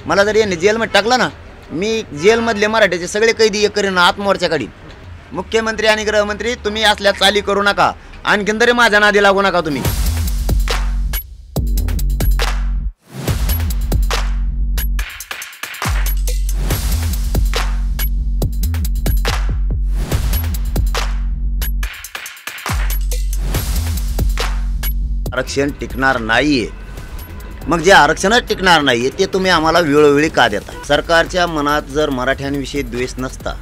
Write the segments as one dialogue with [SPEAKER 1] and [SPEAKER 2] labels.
[SPEAKER 1] मला जर यांनी जेलमध्ये टाकलं ना, मी जेलमधले मराठ्याचे सगळे कैदी एक करीन, आत्महत्या काढीन. मुख्यमंत्री आणि गृहमंत्री तुम्ही असल्या चाली करू नका, आणखीन तरी माझ्या नादी लागू नका तुम्ही. आरक्षण टिकणार नाहीये. मग जे आरक्षणच टिकणार नाहीये ते तुम्ही आम्हाला वेळोवेळी का देता? सरकारच्या मनात जर मराठ्यांविषयी द्वेष नसता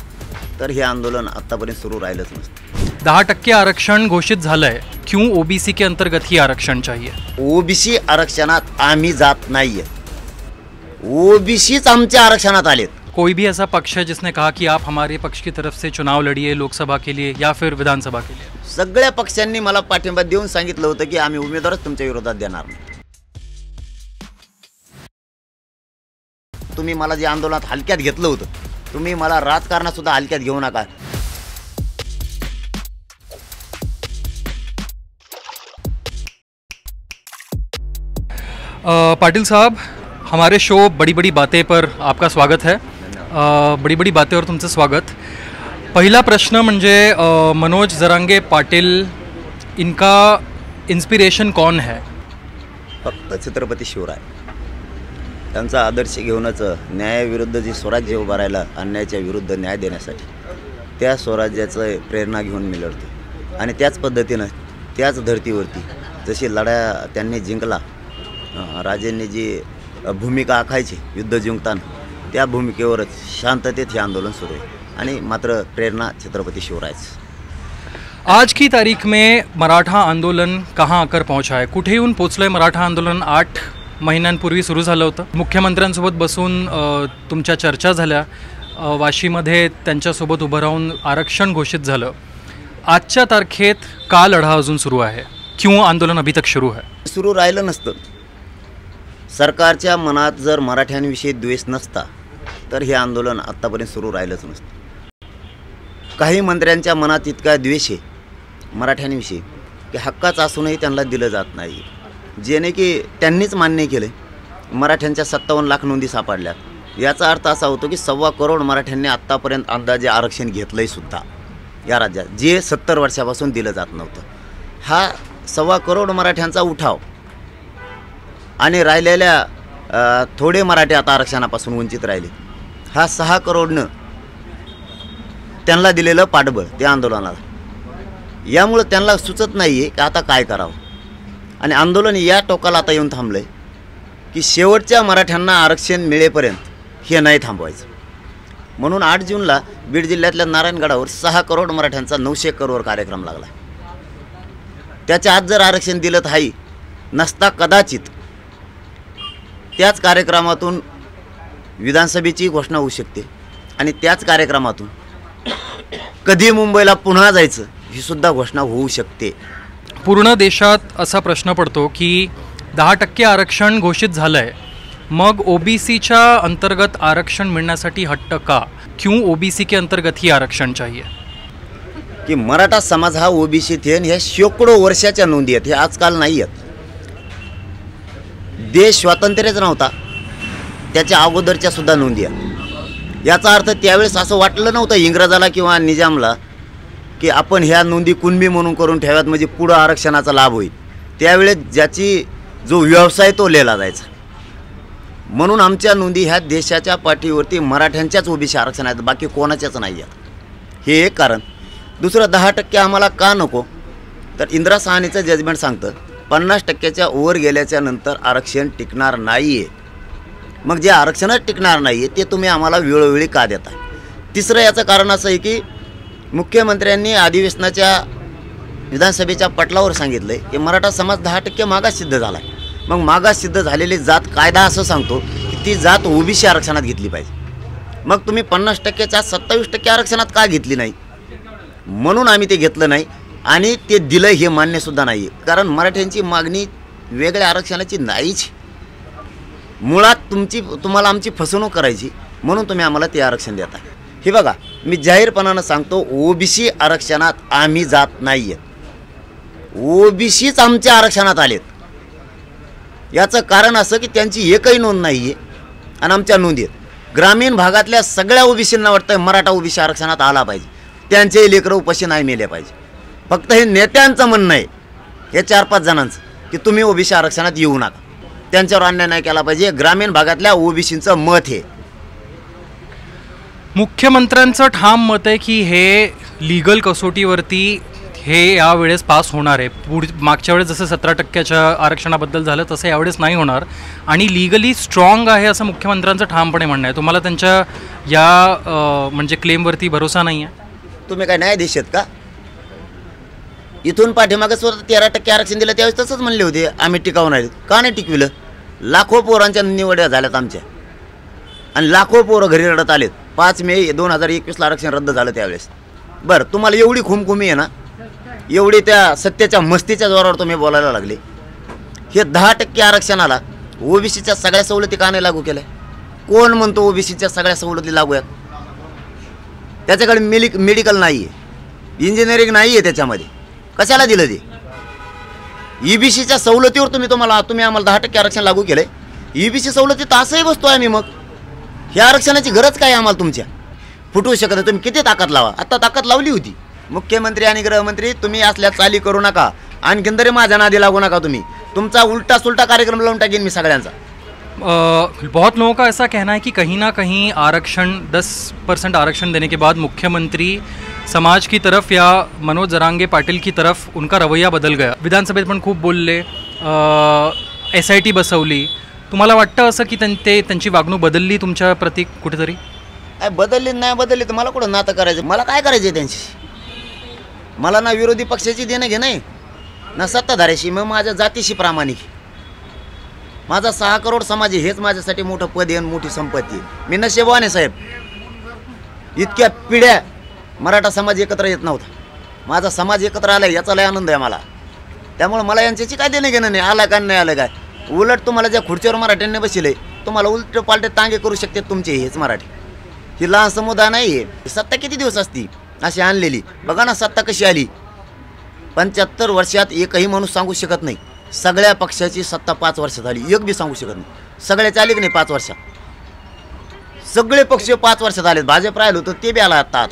[SPEAKER 1] तर हे आंदोलन आतापर्यंत सुरू राहिलंच नसतं.
[SPEAKER 2] 10% आरक्षण घोषित झालंय, क्यों ओबीसी के अंतर्गत ही आरक्षण चाहिए?
[SPEAKER 1] ओबीसी आरक्षणात आम्ही जात नाहीये, ओबीसीच आमच्या आरक्षणात आलेत.
[SPEAKER 2] कोई भी ऐसा पक्ष है जिसने कहा कि आप हमारे पक्ष की तरफ से चुनाव लड़िए लोकसभा के लिए या फिर विधानसभा के लिए?
[SPEAKER 1] सगळ्या पक्षांनी मला पाठिंबा देऊन सांगितलं होतं की आम्ही उमेदवारच तुमच्या विरोधात देणार नाही. तुम्ही मला जे आंदोलनात हलक्यात घेतलं होतं, तुम्ही मला राजकारणात सुद्धा हलक्यात घेऊ नका.
[SPEAKER 2] पाटिल साहब, हमारे शो बड़ी बड़ी बातें पर आपका स्वागत है. बड़ी बड़ी बातें और तुमचं स्वागत. पहिला प्रश्न म्हणजे मनोज जरांगे पाटिल, इनका इंस्पिरेशन कौन है?
[SPEAKER 1] फक्त छत्रपती शिवराय. त्यांचा आदर्श घेऊनच न्यायाविरुद्ध जी स्वराज्य उभारायला, अन्यायाच्या विरुद्ध न्याय देण्यासाठी त्या स्वराज्याचं प्रेरणा घेऊन मी लढतो. आणि त्याच पद्धतीनं त्याच धर्तीवरती जशी लढाया त्यांनी जिंकला, राजेंनी जी भूमिका आखायची युद्ध जिंकताना, त्या भूमिकेवरच शांततेत हे आंदोलन सुरू आहे. आणि मात्र प्रेरणा छत्रपती शिवरायच.
[SPEAKER 2] आज की तारीख में मराठा आंदोलन कहाँ आकर पहुंचा आहे? कुठे येऊन पोचलंय मराठा आंदोलन? 8 महिन्यांपूर्वी सुरू झालं होतं. मुख्यमंत्र्यांसोबत बसून तुमच्या चर्चा झाल्या, वाशीमध्ये त्यांच्यासोबत उभं राहून आरक्षण घोषित झालं. आजच्या तारखेत का लढा अजून सुरू आहे? क्यों आंदोलन अभी तक सुरू है?
[SPEAKER 1] सुरू राहिलं नसतं. सरकारच्या मनात जर मराठ्यांविषयी द्वेष नसता तर हे आंदोलन आत्तापर्यंत सुरू राहिलंच नसतं. काही मंत्र्यांच्या मनात इतका द्वेष आहे मराठ्यांविषयी की हक्काचं असूनही त्यांना दिलं जात नाही. जेणे की त्यांनीच मान्य केलं मराठ्यांच्या 57 लाख नोंदी सापडल्या. याचा अर्थ असा होतो की 1.25 करोड मराठ्यांनी आत्तापर्यंत अंदाजे आरक्षण घेतलंय सुद्धा या राज्यात, जे 70 वर्षापासून दिलं जात नव्हतं. हा 1.25 करोड मराठ्यांचा उठाव आणि राहिलेल्या थोडे मराठी आता आरक्षणापासून वंचित राहिले. हा 6 करोडनं त्यांना दिलेलं पाठबळ त्या आंदोलनाला. यामुळं त्यांना सुचत नाही आहे की आता काय करावं. आणि आंदोलन या टोकाला आता येऊन थांबलं आहे की शेवटच्या मराठ्यांना आरक्षण मिळेपर्यंत हे नाही थांबवायचं. म्हणून 8 जूनला बीड जिल्ह्यातल्या नारायणगडावर 6 करोड मराठ्यांचा 900 करोड कार्यक्रम लागला. त्याच्या आत जर आरक्षण दिलं तर हाही नसता कदाचित त्याच कार्यक्रमातून विधानसभेची घोषणा होऊ शकते. आणि त्याच कार्यक्रमातून कधी मुंबईला पुन्हा जायचं ही सुद्धा घोषणा होऊ शकते.
[SPEAKER 2] पूर्ण देशात असा प्रश्न पडतो की 10% आरक्षण घोषित झालंय, मग ओबीसीच्या अंतर्गत आरक्षण मिळण्यासाठी हट्ट का? क्यों ओबीसी के अंतर्गत ही आरक्षण चाहिए?
[SPEAKER 1] की मराठा समाज हा ओबीसीत आहे. ह्या शेकडो वर्षाच्या नोंदी आहेत, हे आजकाल नाही आहेत. देश स्वातंत्र्यच नव्हता त्याच्या अगोदरच्या सुद्धा नोंदी आहेत. याचा अर्थ त्यावेळेस असं वाटलं नव्हतं इंग्रजाला किंवा निजामला की आपण ह्या नोंदी कुणबी म्हणून करून ठेवाव्यात म्हणजे पुढं आरक्षणाचा लाभ होईल. त्यावेळेस ज्याची जो व्यवसाय तो लिहिला जायचा. म्हणून आमच्या नोंदी ह्या देशाच्या पाठीवरती मराठ्यांच्याच ओबीसी आरक्षण आहेत, बाकी कोणाच्याच नाही आहेत. हे एक कारण. दुसरं 10% आम्हाला का नको तर इंदिरा साहनीचं जजमेंट सांगतं 50%च्या ओव्हर गेल्याच्या नंतर आरक्षण टिकणार नाही आहे. मग जे आरक्षणच टिकणार नाही आहे ते तुम्ही आम्हाला वेळोवेळी का देता? तिसरं याचं कारण असं आहे की मुख्यमंत्र्यांनी अधिवेशनाच्या विधानसभेच्या पटलावर सांगितलं आहे की मराठा समाज 10% मागास सिद्ध झाला आहे. मग मागास सिद्ध झालेली जात कायदा असं सांगतो की ती जात ओबीसी आरक्षणात घेतली पाहिजे. मग तुम्ही 50%च्या 27% आरक्षणात का घेतली नाही? म्हणून आम्ही ते घेतलं नाही आणि ते दिलं हे मान्यसुद्धा नाही आहे. कारण मराठ्यांची मागणी वेगळ्या आरक्षणाची नाहीच. मुळात तुम्हाला आमची फसवणूक करायची म्हणून तुम्ही आम्हाला ते आरक्षण देता. हे बघा, मी जाहीरपणानं सांगतो ओबीसी आरक्षणात आम्ही जात नाही आहेत, ओबीसीच आमच्या आरक्षणात आलेत. याचं कारण असं की त्यांची एकही नोंद नाही आहे आणि आमच्या नोंदी आहेत. ग्रामीण भागातल्या सगळ्या ओबीसींना वाटतं मराठा ओबीसी आरक्षणात आला पाहिजे, त्यांचे लेकरं उपाशी नाही मेले पाहिजे. फक्त हे नेत्यांचं म्हणणं आहे, हे 4-5 जणांचं, की तुम्ही ओबीसी आरक्षणात येऊ नका, त्यांच्यावर अन्याय नाही केला पाहिजे. ग्रामीण भागातल्या ओबीसींचं मत हे.
[SPEAKER 2] मुख्यमंत्र्यांचं ठाम मत आहे की हे लीगल कसोटीवरती हे यावेळेस पास होणार आहे. मागच्या वेळेस जसं 17% आरक्षणाबद्दल झालं तसं यावेळेस नाही होणार आणि लीगली स्ट्रॉंग आहे असं मुख्यमंत्र्यांचं ठामपणे म्हणणं आहे. तुम्हाला त्यांच्या या म्हणजे क्लेमवरती भरोसा नाही आहे?
[SPEAKER 1] तुम्ही काय न्यायाधीश आहेत का? इथून पाठीमागं स्वतः 13% आरक्षण दिलं त्यावेळेस तसंच म्हणले होते, आम्ही टिकावून आहे. का नाही टिकविलं? लाखो पोरांच्या निवड्या झाल्यात आमच्या आणि लाखो पोरं घरी रडत आलेत. 5 मे 2021ला आरक्षण रद्द झालं त्यावेळेस. बरं, तुम्हाला एवढी खुमखुमी आहे ना, एवढी त्या सत्तेच्या मस्तीच्या जोरावर तुम्ही बोलायला लागले. हे 10% आरक्षणाला ओबीसीच्या सगळ्या सवलती का नाही लागू केल्या? कोण म्हणतो ओबीसीच्या सगळ्या सवलती लागू आहेत? त्याच्याकडे मेडिकल नाही आहे, इंजिनिअरिंग नाही आहे, त्याच्यामध्ये कशाला दिलं ते? ईबीसीच्या सवलतीवर तुम्ही आम्हाला 10% आरक्षण लागू केलंय. ईबीसी सवलती तर असंही बसतो आम्ही. मग ह्या आरक्षणाची गरज काय आम्हाला तुमच्या? फुटवू शकत नाही. तुम्ही किती ताकद लावा, आता ताकद लावली होती. मुख्यमंत्री आणि गृहमंत्री तुम्ही असल्या चाली करू नका, आणखीन तरी माझ्या नादी लागू नका. तुम्ही तुमचा उलटा सुलटा कार्यक्रम लावून टाकेन मी सगळ्यांचा.
[SPEAKER 2] बहुत लोगों का ऐसा कहना है कि कहीं ना कहीं आरक्षण 10% आरक्षण देने के बाद मुख्यमंत्री समाज की तरफ या मनोज जरांगे पाटिल की तरफ उनका रवैया बदल गया. विधानसभेत पण खूप बोलले, SIT बसवली. तुम्हाला वाटतं असं की त्यांची वागणूक बदलली तुमच्या प्रती कुठेतरी?
[SPEAKER 1] बदलली नाही बदलली तर मला कुठं नातं करायचं? मला काय करायचं आहे त्यांची? मला ना विरोधी पक्षाची देणं घे नाही ना सत्ताधाऱ्याशी. मग माझ्या जातीशी प्रामाणिक. माझा 6 करोड समाज आहे, हेच माझ्यासाठी मोठं पद आहे, मोठी संपत्ती आहे. मी नशीबवान आहे साहेब. इतक्या पिढ्या मराठा समाज एकत्र येत नव्हता, माझा समाज एकत्र आला याचा लय आनंद आहे मला. त्यामुळे मला यांच्याशी काय देणं घेणं नाही. आला काय नाही आलं काय. उलट तुम्हाला ज्या खुर्चीवर मराठ्यांनी बसले, तुम्हाला उलट पालटे तांगे करू शकते तुमचे हेच मराठी. ही लहान समुदाय नाही आहे. सत्ता किती दिवस असती अशी आणलेली? बघा ना सत्ता कशी आली. 75 वर्षात एकही माणूस सांगू शकत नाही सगळ्या पक्षाची सत्ता 5 वर्षात आली. एक बी सांगू शकत नाही. सगळ्याची आली की नाही 5 वर्षात? सगळे पक्ष 5 वर्षात आलेत. भाजप राहिलं होतं ते बी आला आता.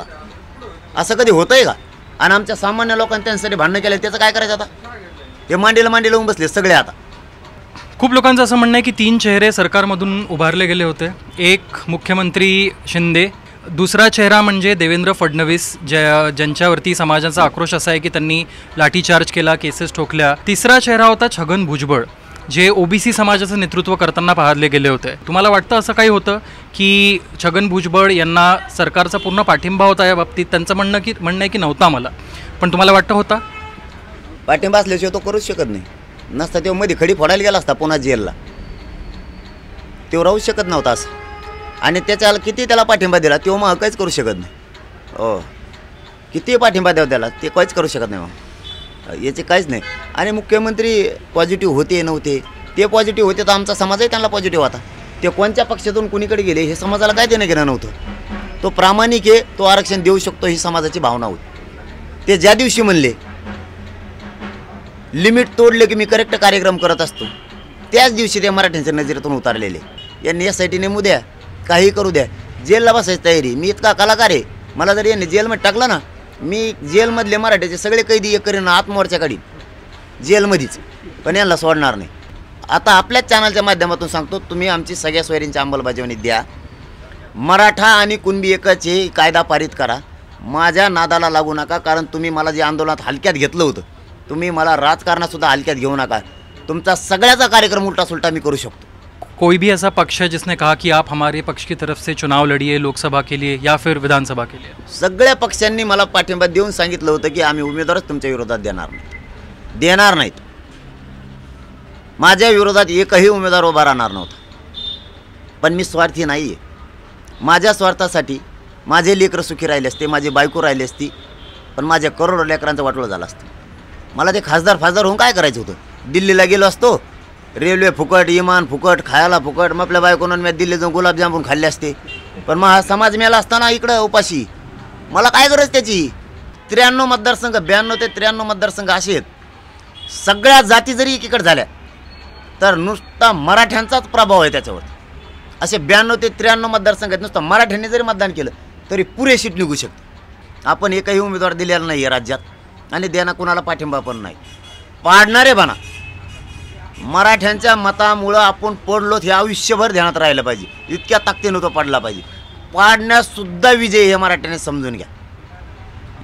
[SPEAKER 1] असं कधी होतंय का? आणि आमच्या सामान्य लोकांनी त्यांच्यासाठी भांडणं केलं, त्याचं काय करायचं आता? हे मांडीला लावून बसले सगळे आता.
[SPEAKER 2] खूप लोकांचं असं म्हणणं आहे की 3 चेहरे सरकारमधून उभारले गेले होते. एक मुख्यमंत्री शिंदे, दुसरा चेहरा म्हणजे देवेंद्र फडणवीस ज्यांच्यावरती समाजाचा आक्रोश असा आहे की त्यांनी लाठीचार्ज केला, केसेस ठोकल्या. तिसरा चेहरा होता छगन भुजबळ, जे OBC समाजाचं नेतृत्व करताना पाहिले गेले होते. तुम्हाला वाटतं असं काही होतं की छगन भुजबळ यांना सरकारचा पूर्ण पाठिंबा होता या बाबतीत? त्यांचं म्हणणं आहे की नव्हता मला, पण तुम्हाला वाटतं होता?
[SPEAKER 1] पाठिंबा असल्याशिवाय तो करूच शकत नाही. नसता तेव्हा मध्ये खडी फोडायला गेला असता पुन्हा जेलला. तेव्हा राहू शकत नव्हता असं. आणि त्याच्याला किती त्याला पाठिंबा दिला तेव्हा मग काहीच करू शकत नाही. हो, किती पाठिंबा द्यावं त्याला ते काहीच करू शकत नाही मग. याचे काहीच नाही. आणि मुख्यमंत्री पॉझिटिव्ह होते नव्हते, ते पॉझिटिव्ह होते तर आमचा समाजही त्यांना पॉझिटिव्ह होता. ते कोणत्या पक्षातून कुणीकडे गेले हे समाजाला काय देणं घेणं नव्हतं. तो प्रामाणिक आहे, तो आरक्षण देऊ शकतो ही समाजाची भावना होती. ते ज्या दिवशी म्हणले लिमिट तोडले की मी करेक्ट कार्यक्रम करत असतो, त्याच दिवशी ते मराठ्यांच्या नजरेतून उतारलेले. यांनी SIT नेमू द्या, काही करू द्या, जेलला बसायची तयारी. मी इतका कलाकार आहे, मला जर यांनी जेलमध्ये टाकलं ना, मी जेलमधले मराठ्याचे सगळे कैदी एक करीन, आत्महत्या काढीन जेलमध्येच, पण यांना सोडणार नाही. आता आपल्याच चॅनलच्या माध्यमातून सांगतो, तुम्ही आमची सगळ्या सोयरींची अंमलबजावणी द्या. मराठा आणि कुणबी एकाचे कायदा पारित करा. माझ्या नादाला लागू नका, कारण तुम्ही मला जे आंदोलनात हलक्यात घेतलं होतं, तुम्ही मला राजकारणातसुद्धा हलक्यात घेऊ नका. तुमचा सगळ्याचा कार्यक्रम उलटा सुलटा मी करू शकतो.
[SPEAKER 2] कोई भी ऐसा पक्ष है जिसने कहा कि आप हमारे पक्ष की तरफ से चुनाव लड़िए लोकसभा के लिए या फिर विधानसभा के लिए?
[SPEAKER 1] सगळ्या पक्षांनी मला पाठिंबा देऊन सांगितलं होतं की आम्ही उमेदवारच तुमच्या विरोधात देणार नाहीत. माझ्या विरोधात एकही उमेदवार उभा राहणार नव्हता. पण मी स्वार्थी नाही आहे. माझ्या स्वार्थासाठी माझे लेकरं सुखी राहिले असते, माझी बायको राहिली असती, पण माझ्या करोडो लेकरांचं वाटलं झालं असतं. मला ते खासदार होऊन काय करायचं होतं? दिल्लीला गेलो असतो, रेल्वे फुकट, विमान फुकट, खायला फुकट. मग आपल्या बायकोनं मी दिल्ली जाऊन गुलाबजामुन खाल्ले असते. पण मग हा समाज मेला असताना इकडं उपाशी, मला काय गरज त्याची? 93 मतदारसंघ, 92 ते 93 मतदारसंघ असे आहेत. सगळ्या जाती जरी एकीकडे झाल्या तर नुसता मराठ्यांचाच प्रभाव आहे त्याच्यावर. असे 92 ते 93 मतदारसंघात नुसतं मराठ्यांनी जरी मतदान केलं तरी पुरे सीट निघू शकते. आपण एकही उमेदवार दिलेला नाही आहे राज्यात आणि देणं कुणाला पाठिंबा पण नाही. पाडणारे बना मराठ्यांच्या मतामुळं आपण पडलोत हे आयुष्यभर ध्यानात राहिलं पाहिजे. इतक्या ताकदीनं तो पडला पाहिजे. पाडण्यासुद्धा विजय हे मराठ्याने समजून घ्या.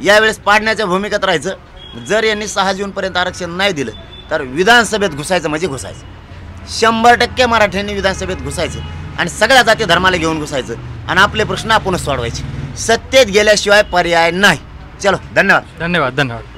[SPEAKER 1] यावेळेस पाडण्याच्या भूमिकेत राहायचं. जर यांनी 6 जूनपर्यंत आरक्षण नाही दिलं तर विधानसभेत घुसायचं म्हणजे घुसायचं. 100% मराठ्यांनी विधानसभेत घुसायचं आणि सगळ्या जाती धर्माला घेऊन घुसायचं आणि आपले प्रश्न आपणच सोडवायचे. सत्तेत गेल्याशिवाय पर्याय नाही. चलो, धन्यवाद.
[SPEAKER 2] धन्यवाद.